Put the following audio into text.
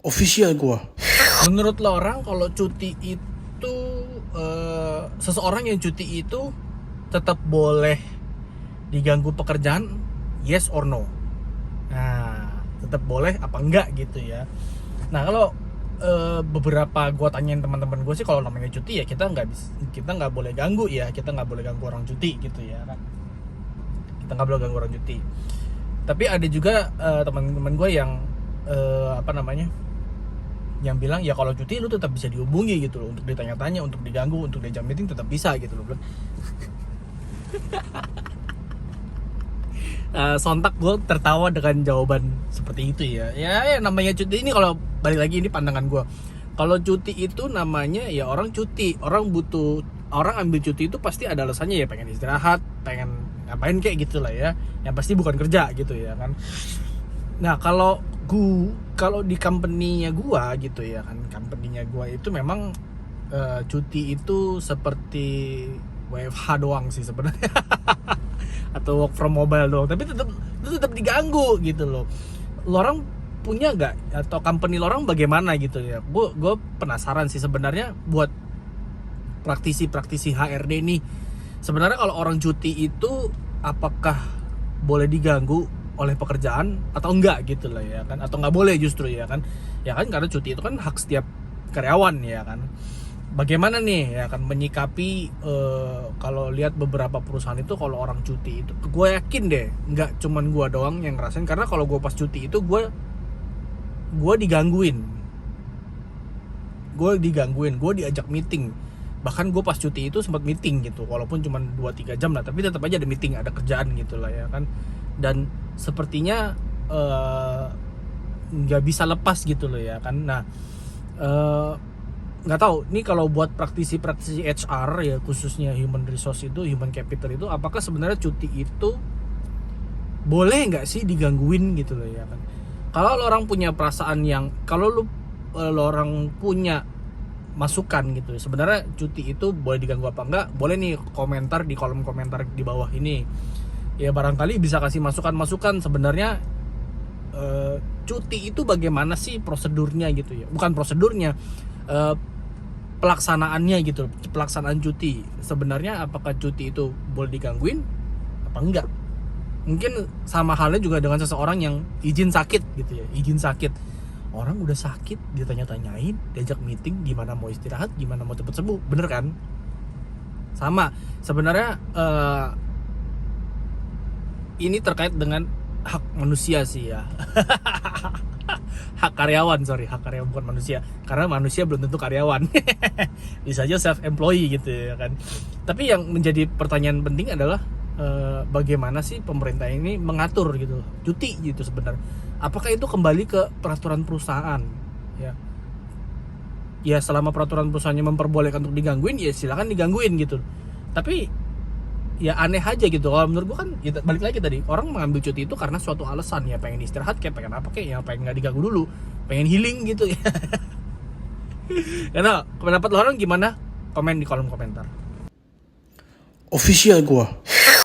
Official gua. Menurut lo orang kalau cuti itu seseorang yang cuti itu tetap boleh diganggu pekerjaan, yes or no? Nah, tetap boleh apa enggak gitu ya. Nah, kalau beberapa gua tanyain teman-teman gue sih, kalau namanya cuti ya kita nggak boleh ganggu ya, kita nggak boleh ganggu orang cuti gitu ya kan. Kita nggak boleh ganggu orang cuti. Tapi ada juga teman-teman gue yang yang bilang ya kalau cuti lu tetap bisa dihubungi gitu loh, untuk ditanya-tanya, untuk diganggu, untuk diajak meeting tetap bisa gitu loh. Sontak gue tertawa dengan jawaban seperti itu ya. Ya namanya cuti ini, kalau balik lagi ini pandangan gue. Kalau cuti itu namanya ya orang cuti, orang ambil cuti itu pasti ada alasannya ya, pengen istirahat, pengen ngapain kayak gitulah ya. Yang pasti bukan kerja gitu ya kan. Nah, kalau di company-nya gua gitu ya kan, company-nya gua itu memang cuti itu seperti WFH doang sih sebenarnya. Atau work from mobile doang, tapi tetap diganggu gitu loh. Lo orang punya nggak, atau company lo orang bagaimana gitu ya? Gue penasaran sih sebenarnya buat praktisi HRD nih. Sebenarnya kalau orang cuti itu apakah boleh diganggu oleh pekerjaan atau enggak gitu lah ya kan, atau nggak boleh justru ya kan karena cuti itu kan hak setiap karyawan ya kan. Bagaimana nih ya kan menyikapi kalau lihat beberapa perusahaan itu kalau orang cuti itu, gue yakin deh nggak cuman gue doang yang ngerasain, karena kalau gue pas cuti itu gue digangguin, gue diajak meeting. Bahkan gue pas cuti itu sempat meeting gitu, walaupun cuma 2-3 jam lah, tapi tetap aja ada meeting, ada kerjaan gitu lah ya kan. Dan sepertinya nggak bisa lepas gitu loh ya kan. Nah, nggak tahu nih kalau buat praktisi HR ya, khususnya human resource itu, human capital itu, apakah sebenarnya cuti itu boleh nggak sih digangguin gitu loh ya kan. Kalau lo orang punya perasaan yang, kalau lo orang punya masukan gitu, sebenarnya cuti itu boleh diganggu apa enggak, boleh nih komentar di kolom komentar di bawah ini ya, barangkali bisa kasih masukan sebenarnya cuti itu bagaimana sih prosedurnya gitu ya, bukan prosedurnya, pelaksanaannya gitu, pelaksanaan cuti sebenarnya, apakah cuti itu boleh digangguin apa enggak. Mungkin sama halnya juga dengan seseorang yang izin sakit gitu ya, izin sakit, orang udah sakit ditanya-tanyain, diajak meeting, gimana mau istirahat, gimana mau cepet sembuh, bener kan? Sama sebenarnya ini terkait dengan hak manusia sih ya. hak karyawan bukan manusia, karena manusia belum tentu karyawan. Bisa aja self employee gitu ya kan. Tapi yang menjadi pertanyaan penting adalah bagaimana sih pemerintah ini mengatur gitu cuti gitu sebenarnya. Apakah itu kembali ke peraturan perusahaan ya selama peraturan perusahaannya memperbolehkan untuk digangguin, ya silakan digangguin gitu. Tapi ya aneh aja gitu kalau menurut gua kan ya, balik lagi tadi, orang mengambil cuti itu karena suatu alasan ya, pengen istirahat kayak, pengen apa kayak, yang pengen nggak diganggu dulu, pengen healing gitu ya. Karena pendapat lo orang gimana, komen di kolom komentar. Official gua.